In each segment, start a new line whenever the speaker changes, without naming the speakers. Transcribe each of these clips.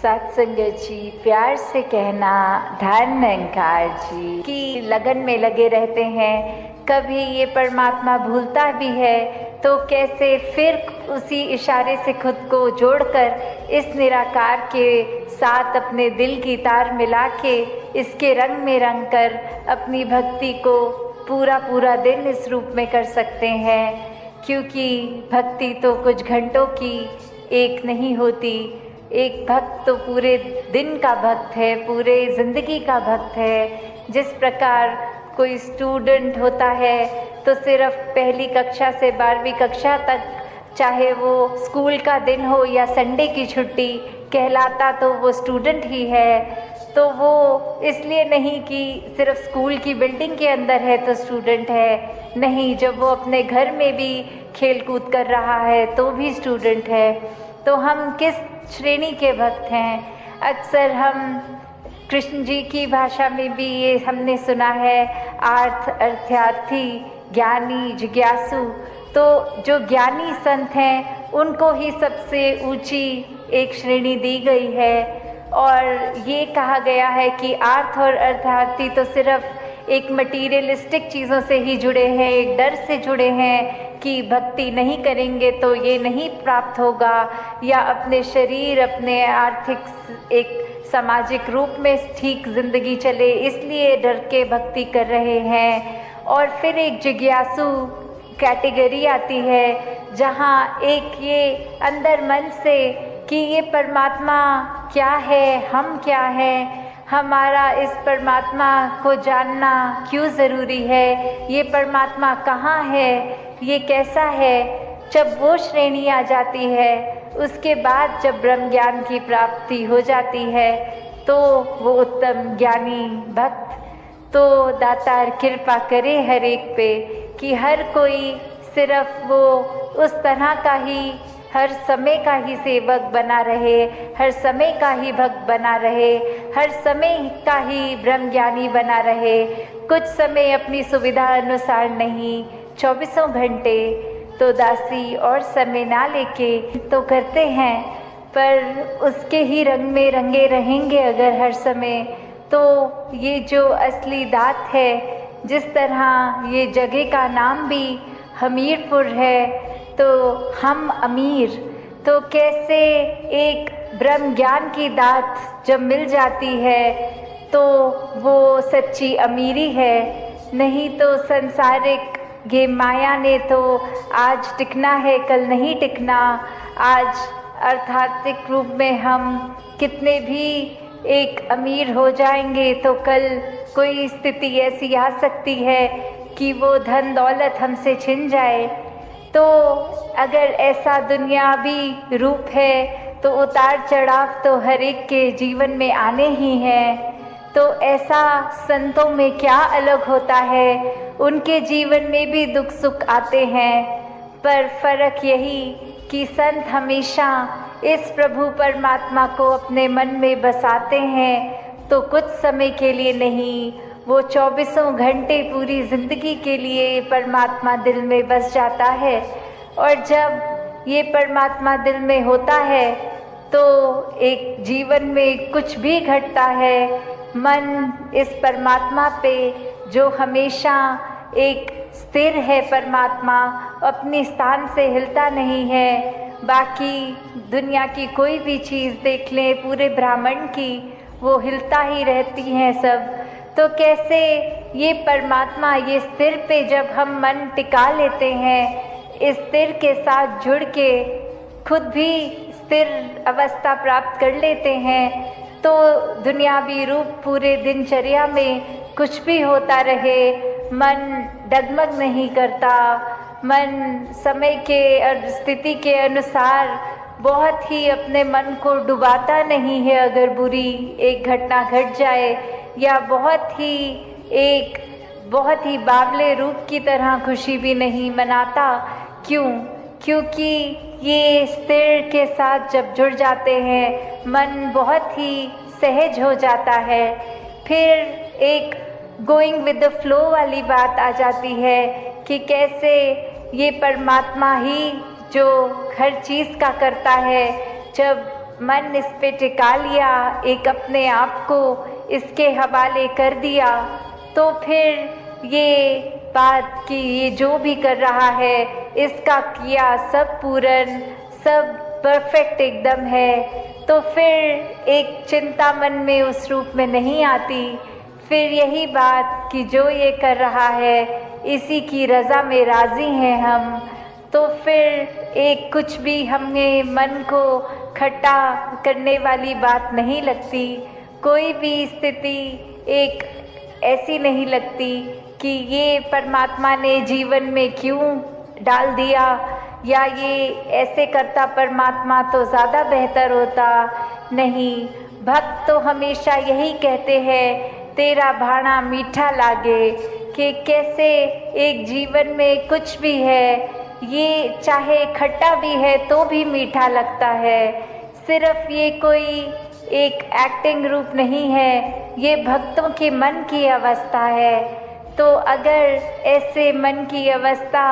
सत्संगत जी, प्यार से कहना धन निरंकार जी की लगन में लगे रहते हैं। कभी ये परमात्मा भूलता भी है तो कैसे फिर उसी इशारे से खुद को जोड़कर इस निराकार के साथ अपने दिल की तार मिला के इसके रंग में रंग कर अपनी भक्ति को पूरा पूरा दिन इस रूप में कर सकते हैं। क्योंकि भक्ति तो कुछ घंटों की एक नहीं होती, एक भक्त तो पूरे दिन का भक्त है, पूरे ज़िंदगी का भक्त है। जिस प्रकार कोई स्टूडेंट होता है तो सिर्फ पहली कक्षा से 12वीं कक्षा तक, चाहे वो स्कूल का दिन हो या संडे की छुट्टी, कहलाता तो वो स्टूडेंट ही है। तो वो इसलिए नहीं कि सिर्फ स्कूल की बिल्डिंग के अंदर है तो स्टूडेंट है, नहीं, जब वो अपने घर में भी खेल कूद कर रहा है तो भी स्टूडेंट है। तो हम किस श्रेणी के भक्त हैं? अक्सर हम कृष्ण जी की भाषा में भी ये हमने सुना है, आर्थ, अर्थार्थी, ज्ञानी, जिज्ञासु। तो जो ज्ञानी संत हैं उनको ही सबसे ऊंची एक श्रेणी दी गई है। और ये कहा गया है कि आर्थ और अर्थार्थी तो सिर्फ एक मटीरियलिस्टिक चीज़ों से ही जुड़े हैं, एक डर से जुड़े हैं कि भक्ति नहीं करेंगे तो ये नहीं प्राप्त होगा, या अपने शरीर, अपने आर्थिक एक सामाजिक रूप में ठीक जिंदगी चले, इसलिए डर के भक्ति कर रहे हैं। और फिर एक जिज्ञासु कैटेगरी आती है जहाँ एक ये अंदर मन से कि ये परमात्मा क्या है, हम क्या हैं, हमारा इस परमात्मा को जानना क्यों ज़रूरी है, ये परमात्मा कहाँ है, ये कैसा है। जब वो श्रेणी आ जाती है, उसके बाद जब ब्रह्म ज्ञान की प्राप्ति हो जाती है तो वो उत्तम ज्ञानी भक्त, तो दातार कृपा करे हर एक पे कि हर कोई सिर्फ वो उस तरह का ही हर समय का ही सेवक बना रहे, हर समय का ही भक्त बना रहे, हर समय का ही ब्रह्म ज्ञानी बना रहे। कुछ समय अपनी सुविधा अनुसार नहीं, 24 घंटे तो दासी और समय ना लेके तो करते हैं, पर उसके ही रंग में रंगे रहेंगे अगर हर समय, तो ये जो असली दात है, जिस तरह ये जगह का नाम भी हमीरपुर है तो हम अमीर, तो कैसे एक ब्रह्म ज्ञान की दात जब मिल जाती है तो वो सच्ची अमीरी है। नहीं तो संसारिक ये माया ने तो आज टिकना है, कल नहीं टिकना। आज अर्थात्मिक रूप में हम कितने भी एक अमीर हो जाएंगे तो कल कोई स्थिति ऐसी आ सकती है कि वो धन दौलत हमसे छिन जाए। तो अगर ऐसा दुनियावी रूप है तो उतार चढ़ाव तो हर एक के जीवन में आने ही हैं। तो ऐसा संतों में क्या अलग होता है, उनके जीवन में भी दुख सुख आते हैं, पर फर्क यही कि संत हमेशा इस प्रभु परमात्मा को अपने मन में बसाते हैं तो कुछ समय के लिए नहीं, वो 24 घंटे पूरी ज़िंदगी के लिए परमात्मा दिल में बस जाता है। और जब ये परमात्मा दिल में होता है तो एक जीवन में कुछ भी घटता है, मन इस परमात्मा पे जो हमेशा एक स्थिर है, परमात्मा अपने स्थान से हिलता नहीं है। बाकी दुनिया की कोई भी चीज़ देख लें, पूरे ब्रह्मांड की, वो हिलता ही रहती हैं सब। तो कैसे ये परमात्मा, ये स्थिर पे जब हम मन टिका लेते हैं, इस स्थिर के साथ जुड़ के खुद भी स्थिर अवस्था प्राप्त कर लेते हैं, तो दुनियावी रूप पूरे दिनचर्या में कुछ भी होता रहे, मन डगमग नहीं करता, मन समय के और स्थिति के अनुसार बहुत ही अपने मन को डुबाता नहीं है। अगर बुरी एक घटना घट जाए या बहुत ही बावले रूप की तरह खुशी भी नहीं मनाता। क्यों? क्योंकि ये स्थिर के साथ जब जुड़ जाते हैं, मन बहुत ही सहज हो जाता है। फिर एक गोइंग विद द फ्लो वाली बात आ जाती है कि कैसे ये परमात्मा ही जो हर चीज़ का करता है, जब मन इस पे टिका लिया, एक अपने आप को इसके हवाले कर दिया, तो फिर ये बात कि ये जो भी कर रहा है इसका किया सब पूर्ण, सब परफेक्ट एकदम है, तो फिर एक चिंता मन में उस रूप में नहीं आती। फिर यही बात कि जो ये कर रहा है इसी की रज़ा में राज़ी हैं हम, तो फिर एक कुछ भी हमें मन को खट्टा करने वाली बात नहीं लगती। कोई भी स्थिति एक ऐसी नहीं लगती कि ये परमात्मा ने जीवन में क्यों डाल दिया, या ये ऐसे करता परमात्मा तो ज़्यादा बेहतर होता। नहीं, भक्त तो हमेशा यही कहते हैं, तेरा भाणा मीठा लागे, कि कैसे एक जीवन में कुछ भी है ये चाहे खट्टा भी है तो भी मीठा लगता है। सिर्फ ये कोई एक एक्टिंग रूप नहीं है, ये भक्तों के मन की अवस्था है। तो अगर ऐसे मन की अवस्था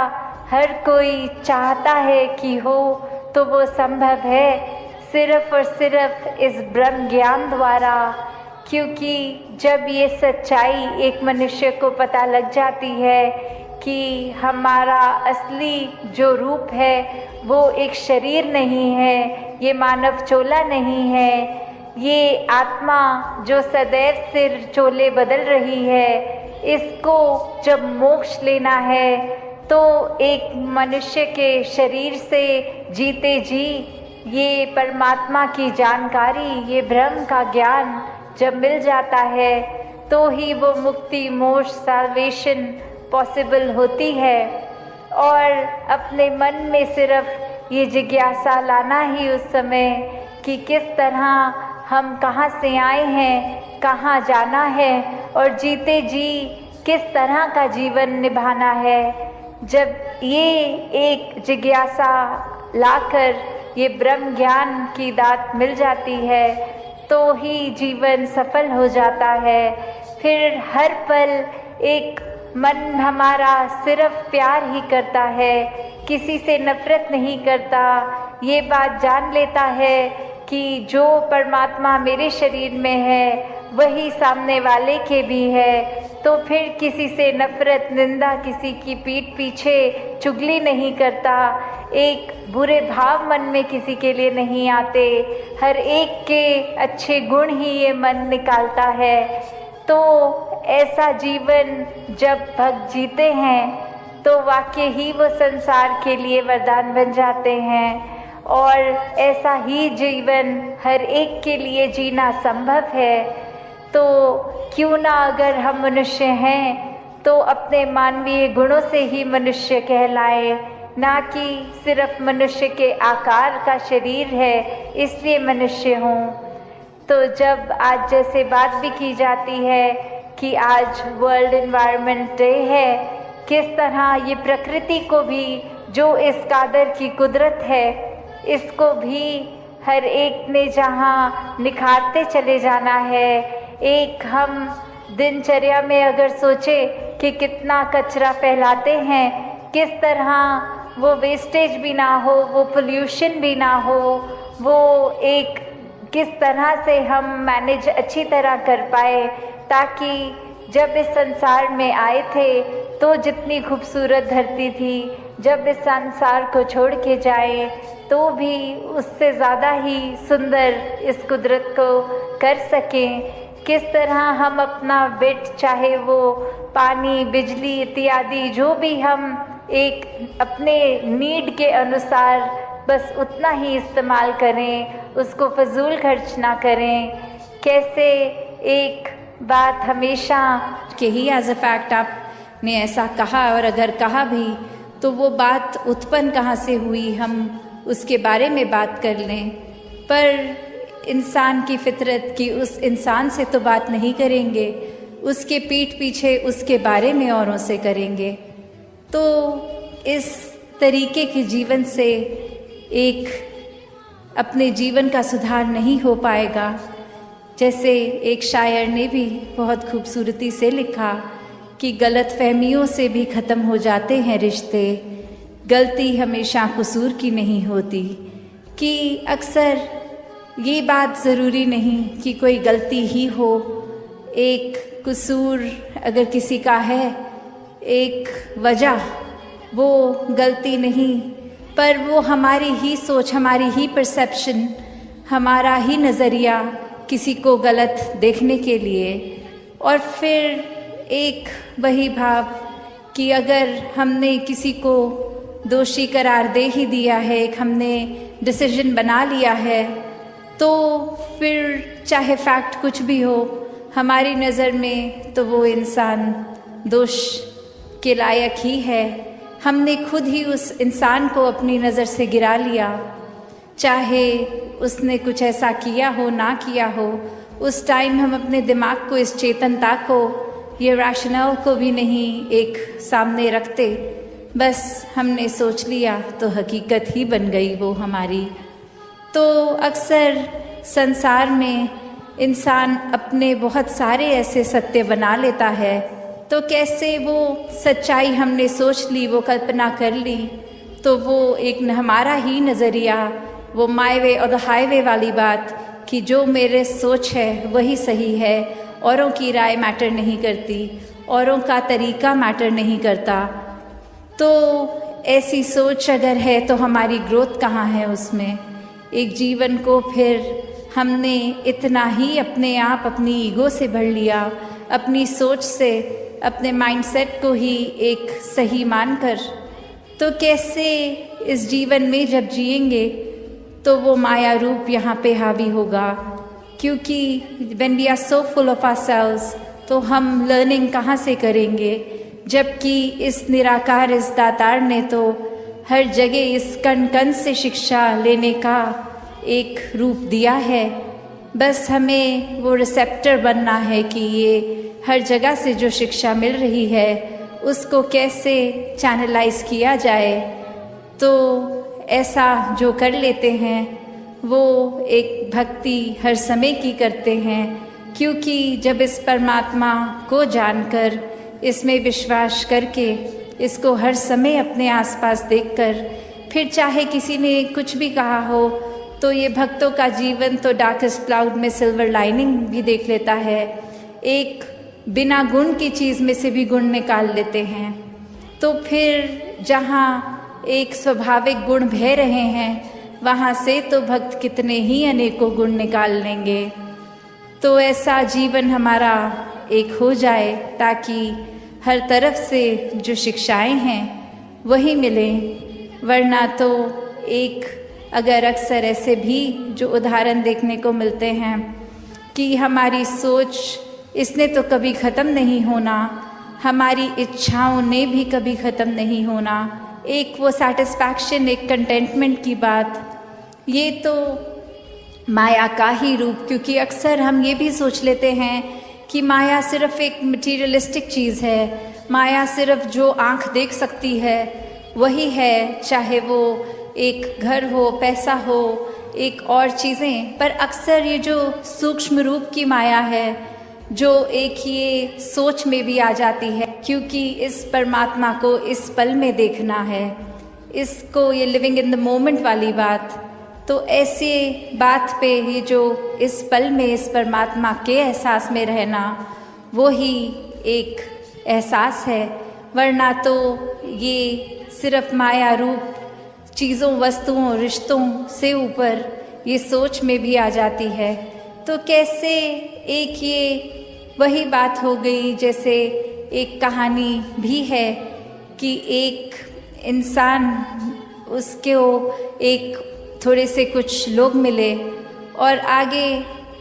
हर कोई चाहता है कि हो, तो वो संभव है सिर्फ और सिर्फ इस ब्रह्म ज्ञान द्वारा। क्योंकि जब ये सच्चाई एक मनुष्य को पता लग जाती है कि हमारा असली जो रूप है वो एक शरीर नहीं है, ये मानव चोला नहीं है, ये आत्मा जो सदैव सिर चोले बदल रही है, इसको जब मोक्ष लेना है तो एक मनुष्य के शरीर से जीते जी ये परमात्मा की जानकारी, ये ब्रह्म का ज्ञान जब मिल जाता है तो ही वो मुक्ति, मोक्ष, साल्वेशन पॉसिबल होती है। और अपने मन में सिर्फ ये जिज्ञासा लाना ही उस समय कि किस तरह हम कहाँ से आए हैं, कहाँ जाना है, और जीते जी किस तरह का जीवन निभाना है। जब ये एक जिज्ञासा लाकर ये ब्रह्म ज्ञान की दात मिल जाती है तो ही जीवन सफल हो जाता है। फिर हर पल एक मन हमारा सिर्फ प्यार ही करता है, किसी से नफरत नहीं करता। ये बात जान लेता है कि जो परमात्मा मेरे शरीर में है वही सामने वाले के भी है, तो फिर किसी से नफरत, निंदा, किसी की पीठ पीछे चुगली नहीं करता, एक बुरे भाव मन में किसी के लिए नहीं आते, हर एक के अच्छे गुण ही ये मन निकालता है। तो ऐसा जीवन जब भक्त जीते हैं तो वाकई ही वो संसार के लिए वरदान बन जाते हैं, और ऐसा ही जीवन हर एक के लिए जीना संभव है। तो क्यों ना अगर हम मनुष्य हैं तो अपने मानवीय गुणों से ही मनुष्य कहलाए, ना कि सिर्फ मनुष्य के आकार का शरीर है इसलिए मनुष्य हों। तो जब आज जैसे बात भी की जाती है कि आज वर्ल्ड एनवायरनमेंट डे है, किस तरह ये प्रकृति को भी, जो इस कादर की कुदरत है, इसको भी हर एक ने जहाँ निखारते चले जाना है। एक हम दिनचर्या में अगर सोचे कि कितना कचरा फैलाते हैं, किस तरह वो वेस्टेज भी ना हो, वो पोल्यूशन भी ना हो, वो एक किस तरह से हम मैनेज अच्छी तरह कर पाए, ताकि जब इस संसार में आए थे तो जितनी खूबसूरत धरती थी, जब इस संसार को छोड़ के जाए तो भी उससे ज़्यादा ही सुंदर इस कुदरत को कर सकें। किस तरह हम अपना बिट, चाहे वो पानी, बिजली इत्यादि, जो भी हम एक अपने नीड के अनुसार बस उतना ही इस्तेमाल करें, उसको फजूल खर्च ना करें। कैसे एक बात हमेशा
कि ही एज अ फैक्ट आपने ऐसा कहा, और अगर कहा भी तो वो बात उत्पन्न कहाँ से हुई हम उसके बारे में बात कर लें, पर इंसान की फितरत की उस इंसान से तो बात नहीं करेंगे, उसके पीठ पीछे उसके बारे में औरों से करेंगे। तो इस तरीके के जीवन से एक अपने जीवन का सुधार नहीं हो पाएगा। जैसे एक शायर ने भी बहुत खूबसूरती से लिखा कि गलत फहमियों से भी ख़त्म हो जाते हैं रिश्ते, गलती हमेशा कसूर की नहीं होती। कि अक्सर ये बात ज़रूरी नहीं कि कोई गलती ही हो। एक कसूर अगर किसी का है, एक वजह, वो गलती नहीं, पर वो हमारी ही सोच, हमारी ही परसेप्शन, हमारा ही नज़रिया किसी को गलत देखने के लिए। और फिर एक वही भाव कि अगर हमने किसी को दोषी करार दे ही दिया है, एक हमने डिसीजन बना लिया है, तो फिर चाहे फैक्ट कुछ भी हो, हमारी नज़र में तो वो इंसान दोष के लायक ही है। हमने खुद ही उस इंसान को अपनी नज़र से गिरा लिया, चाहे उसने कुछ ऐसा किया हो ना किया हो। उस टाइम हम अपने दिमाग को, इस चेतनता को, ये रैशनल को भी नहीं एक सामने रखते, बस हमने सोच लिया तो हकीकत ही बन गई वो हमारी। तो अक्सर संसार में इंसान अपने बहुत सारे ऐसे सत्य बना लेता है, तो कैसे वो सच्चाई हमने सोच ली, वो कल्पना कर ली, तो वो एक हमारा ही नज़रिया, वो माय वे और द हाईवे वाली बात कि जो मेरे सोच है वही सही है, औरों की राय मैटर नहीं करती, औरों का तरीका मैटर नहीं करता। तो ऐसी सोच अगर है तो हमारी ग्रोथ कहाँ है उसमें? एक जीवन को फिर हमने इतना ही अपने आप, अपनी ईगो से भर लिया, अपनी सोच से, अपने माइंडसेट को ही एक सही मानकर। तो कैसे इस जीवन में जब जिएंगे तो वो माया रूप यहाँ पे हावी होगा, क्योंकि when we are so full of ourselves, तो हम लर्निंग कहाँ से करेंगे? जबकि इस निराकार, इस दातार ने तो हर जगह इस कण कण से शिक्षा लेने का एक रूप दिया है। बस हमें वो रिसेप्टर बनना है कि ये हर जगह से जो शिक्षा मिल रही है उसको कैसे चैनलाइज किया जाए। तो ऐसा जो कर लेते हैं वो एक भक्ति हर समय की करते हैं, क्योंकि जब इस परमात्मा को जानकर, इसमें विश्वास करके, इसको हर समय अपने आसपास देखकर, फिर चाहे किसी ने कुछ भी कहा हो, तो ये भक्तों का जीवन तो डार्केस्ट क्लाउड में सिल्वर लाइनिंग भी देख लेता है। एक बिना गुण की चीज़ में से भी गुण निकाल लेते हैं। तो फिर जहाँ एक स्वाभाविक गुण बह रहे हैं, वहाँ से तो भक्त कितने ही अनेकों गुण निकाल लेंगे। तो ऐसा जीवन हमारा एक हो जाए ताकि हर तरफ से जो शिक्षाएं हैं वही मिलें। वरना तो एक अगर अक्सर ऐसे भी जो उदाहरण देखने को मिलते हैं कि हमारी सोच, इसने तो कभी ख़त्म नहीं होना, हमारी इच्छाओं ने भी कभी ख़त्म नहीं होना, एक वो सेटिस्फैक्शन, एक कंटेंटमेंट की बात, ये तो माया का ही रूप। क्योंकि अक्सर हम ये भी सोच लेते हैं कि माया सिर्फ एक मटीरियलिस्टिक चीज़ है, माया सिर्फ जो आँख देख सकती है वही है, चाहे वो एक घर हो, पैसा हो, एक और चीज़ें। पर अक्सर ये जो सूक्ष्म रूप की माया है, जो एक ये सोच में भी आ जाती है, क्योंकि इस परमात्मा को इस पल में देखना है, इसको ये लिविंग इन द मोमेंट वाली बात। तो ऐसे बात पे ये जो इस पल में इस परमात्मा के एहसास में रहना, वो ही एक एहसास है। वरना तो ये सिर्फ माया रूप चीज़ों, वस्तुओं, रिश्तों से ऊपर ये सोच में भी आ जाती है। तो कैसे एक ये वही बात हो गई, जैसे एक कहानी भी है कि एक इंसान, उसको एक थोड़े से कुछ लोग मिले और आगे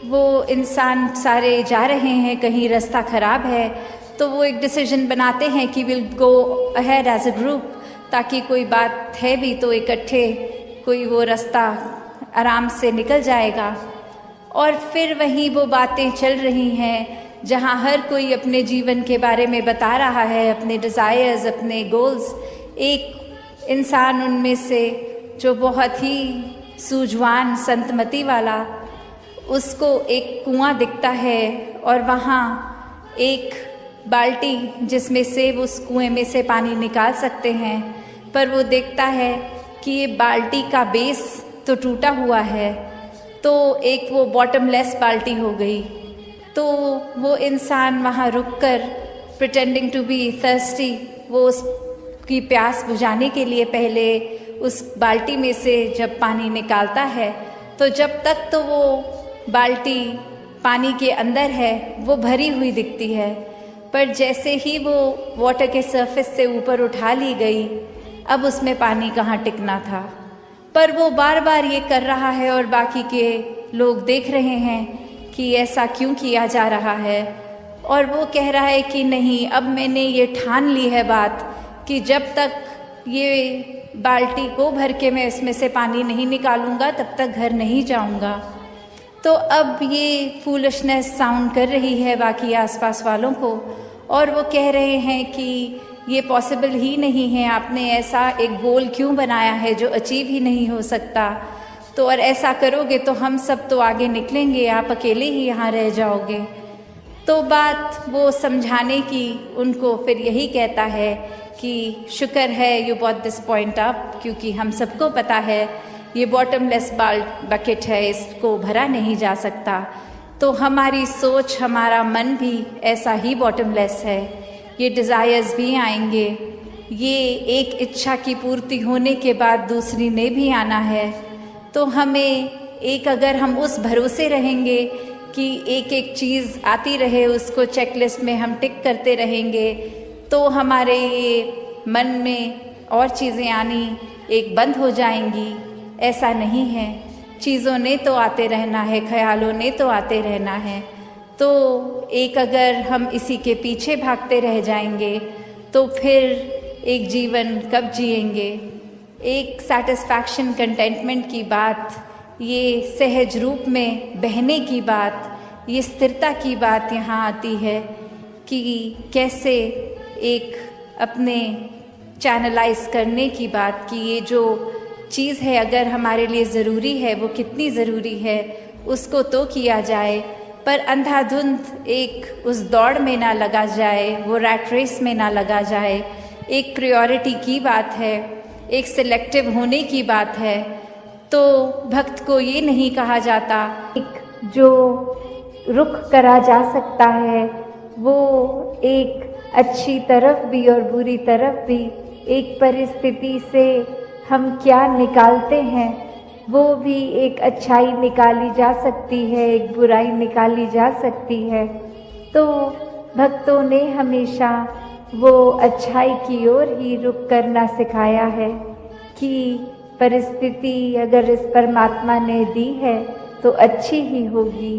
वो इंसान सारे जा रहे हैं, कहीं रास्ता ख़राब है, तो वो एक डिसीजन बनाते हैं कि will go ahead as a group, ताकि कोई बात है भी तो इकट्ठे कोई वो रास्ता आराम से निकल जाएगा। और फिर वहीं वो बातें चल रही हैं जहाँ हर कोई अपने जीवन के बारे में बता रहा है, अपने डिज़ायर्स, अपने गोल्स। एक इंसान उनमें से जो बहुत ही सूझवान, संतमति वाला, उसको एक कुआं दिखता है और वहाँ एक बाल्टी जिसमें से वो उस कुएं में से पानी निकाल सकते हैं। पर वो देखता है कि ये बाल्टी का बेस तो टूटा हुआ है, तो एक वो बॉटमलेस बाल्टी हो गई। तो वो इंसान वहाँ रुककर प्रिटेंडिंग टू बी थर्स्टी, वो उसकी प्यास बुझाने के लिए पहले उस बाल्टी में से जब पानी निकालता है, तो जब तक तो वो बाल्टी पानी के अंदर है वो भरी हुई दिखती है, पर जैसे ही वो वाटर के सरफेस से ऊपर उठा ली गई, अब उसमें पानी कहाँ टिकना था। पर वो बार बार ये कर रहा है और बाकी के लोग देख रहे हैं कि ऐसा क्यों किया जा रहा है। और वो कह रहा है कि नहीं, अब मैंने ये ठान ली है बात कि जब तक ये बाल्टी को भर के मैं इसमें से पानी नहीं निकालूंगा तब तक घर नहीं जाऊंगा। तो अब ये फूलिशनेस साउंड कर रही है बाकी आसपास वालों को, और वो कह रहे हैं कि ये पॉसिबल ही नहीं है, आपने ऐसा एक गोल क्यों बनाया है जो अचीव ही नहीं हो सकता। तो और ऐसा करोगे तो हम सब तो आगे निकलेंगे, आप अकेले ही यहाँ रह जाओगे। तो बात वो समझाने की उनको फिर यही कहता है कि शुक्र है you bought this point up, क्योंकि हम सबको पता है ये बॉटमलेस बकेट है, इसको भरा नहीं जा सकता। तो हमारी सोच, हमारा मन भी ऐसा ही बॉटमलेस है। ये डिज़ायर्स भी आएंगे, ये एक इच्छा की पूर्ति होने के बाद दूसरी ने भी आना है। तो हमें एक, अगर हम उस भरोसे रहेंगे कि एक एक चीज़ आती रहे, उसको चेकलिस्ट में हम टिक करते रहेंगे, तो हमारे ये मन में और चीज़ें आनी एक बंद हो जाएंगी। ऐसा नहीं है, चीज़ों ने तो आते रहना है, ख्यालों ने तो आते रहना है। तो एक अगर हम इसी के पीछे भागते रह जाएंगे तो फिर एक जीवन कब जिएंगे। एक सेटिस्फैक्शन, कंटेंटमेंट की बात, ये सहज रूप में बहने की बात, ये स्थिरता की बात यहाँ आती है कि कैसे एक अपने चैनलाइज करने की बात कि ये जो चीज़ है अगर हमारे लिए ज़रूरी है, वो कितनी ज़रूरी है उसको तो किया जाए, पर अंधाधुंध एक उस दौड़ में ना लगा जाए, वो रैट रेस में ना लगा जाए। एक प्रायोरिटी की बात है, एक सिलेक्टिव होने की बात है। तो भक्त को ये नहीं कहा जाता
एक जो रुख करा जा सकता है वो एक अच्छी तरफ भी और बुरी तरफ भी, एक परिस्थिति से हम क्या निकालते हैं वो भी एक अच्छाई निकाली जा सकती है, एक बुराई निकाली जा सकती है। तो भक्तों ने हमेशा वो अच्छाई की ओर ही रुख करना सिखाया है कि परिस्थिति अगर इस परमात्मा ने दी है तो अच्छी ही होगी।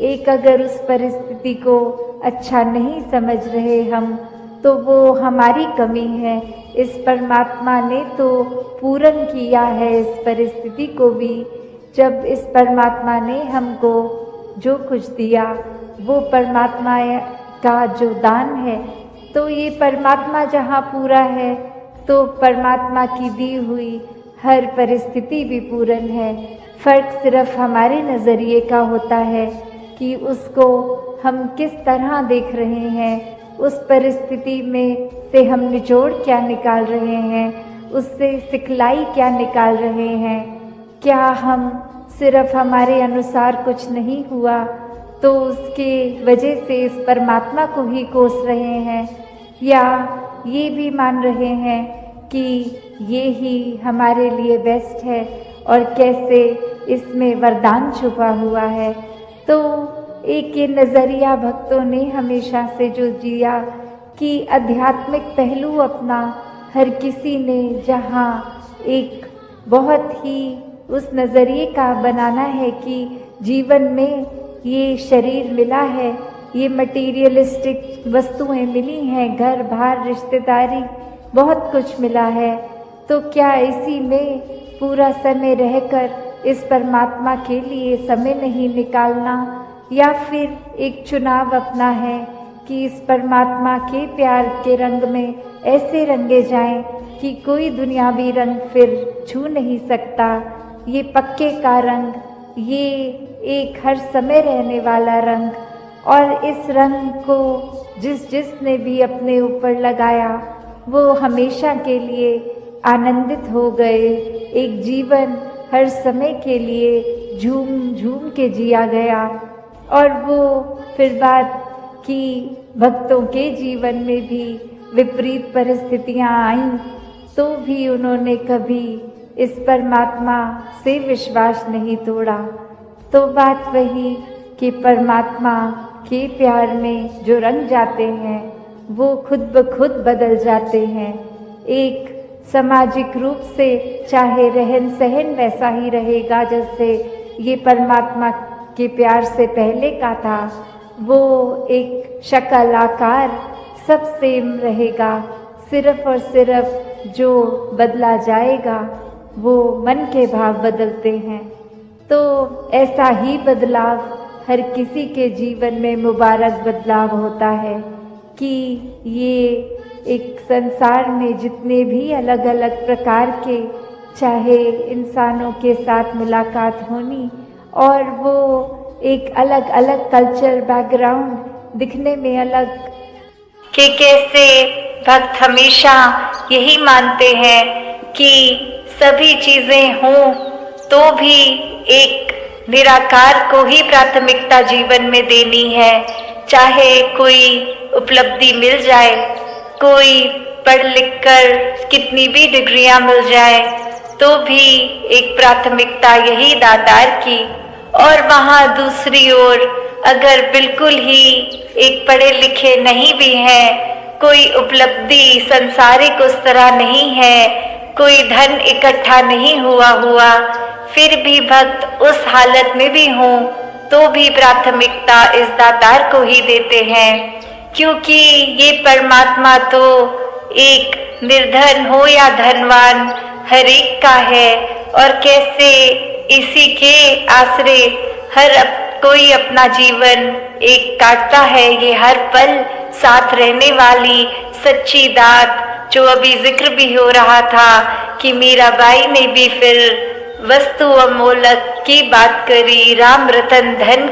एक अगर उस परिस्थिति को अच्छा नहीं समझ रहे हम तो वो हमारी कमी है। इस परमात्मा ने तो पूर्ण किया है इस परिस्थिति को भी। जब इस परमात्मा ने हमको जो कुछ दिया वो परमात्मा का जो दान है, तो ये परमात्मा जहाँ पूरा है तो परमात्मा की दी हुई हर परिस्थिति भी पूर्ण है। फर्क सिर्फ हमारे नज़रिए का होता है कि उसको हम किस तरह देख रहे हैं, उस परिस्थिति में से हम निचोड़ क्या निकाल रहे हैं, उससे सिखलाई क्या निकाल रहे हैं। क्या हम सिर्फ हमारे अनुसार कुछ नहीं हुआ तो उसके वजह से इस परमात्मा को ही कोस रहे हैं, या ये भी मान रहे हैं कि ये ही हमारे लिए बेस्ट है और कैसे इसमें वरदान छुपा हुआ है। तो एक ये नज़रिया भक्तों ने हमेशा से जो जिया कि आध्यात्मिक पहलू अपना हर किसी ने जहाँ एक बहुत ही उस नज़रिए का बनाना है कि जीवन में ये शरीर मिला है, ये मटीरियलिस्टिक वस्तुएं मिली हैं, घर बार रिश्तेदारी बहुत कुछ मिला है, तो क्या इसी में पूरा समय रहकर इस परमात्मा के लिए समय नहीं निकालना, या फिर एक चुनाव अपना है कि इस परमात्मा के प्यार के रंग में ऐसे रंगे जाएं कि कोई दुनियावी रंग फिर छू नहीं सकता। ये पक्के का रंग, ये एक हर समय रहने वाला रंग, और इस रंग को जिसने भी अपने ऊपर लगाया वो हमेशा के लिए आनंदित हो गए। एक जीवन हर समय के लिए झूम झूम के जिया गया। और वो फिर बात कि भक्तों के जीवन में भी विपरीत परिस्थितियां आईं तो भी उन्होंने कभी इस परमात्मा से विश्वास नहीं तोड़ा। तो बात वही कि परमात्मा के प्यार में जो रंग जाते हैं वो खुद ब खुद बदल जाते हैं। एक सामाजिक रूप से चाहे रहन सहन वैसा ही रहेगा जैसे ये परमात्मा के प्यार से पहले का था, वो एक शक्ल आकार सब सेम रहेगा। सिर्फ और सिर्फ जो बदला जाएगा वो मन के भाव बदलते हैं। तो ऐसा ही बदलाव हर किसी के जीवन में मुबारक बदलाव होता है कि ये एक संसार में जितने भी अलग अलग प्रकार के चाहे इंसानों के साथ मुलाकात होनी और वो एक अलग अलग कल्चर बैकग्राउंड दिखने में अलग, कि कैसे भक्त हमेशा यही मानते हैं कि सभी चीजें हों तो भी एक निराकार को ही प्राथमिकता जीवन में देनी है। चाहे कोई उपलब्धि मिल जाए, कोई पढ़ लिख कर कितनी भी डिग्रियां मिल जाए, तो भी एक प्राथमिकता यही दातार की। और वहाँ दूसरी ओर अगर बिल्कुल ही एक पढ़े लिखे नहीं भी हैं, कोई उपलब्धि संसारिक उस तरह नहीं है, कोई धन इकट्ठा नहीं हुआ, फिर भी भक्त उस हालत में भी हों तो भी प्राथमिकता इस दातार को ही देते हैं, क्योंकि ये परमात्मा तो एक निर्धन हो या धनवान हर एक का है। और कैसे इसी के आश्रे हर कोई अपना जीवन एक काटता है, ये हर पल साथ रहने वाली सच्ची दात जो अभी जिक्र भी हो रहा था कि मीराबाई ने भी फिर वस्तु अमोलक की बात करी, राम रतन धन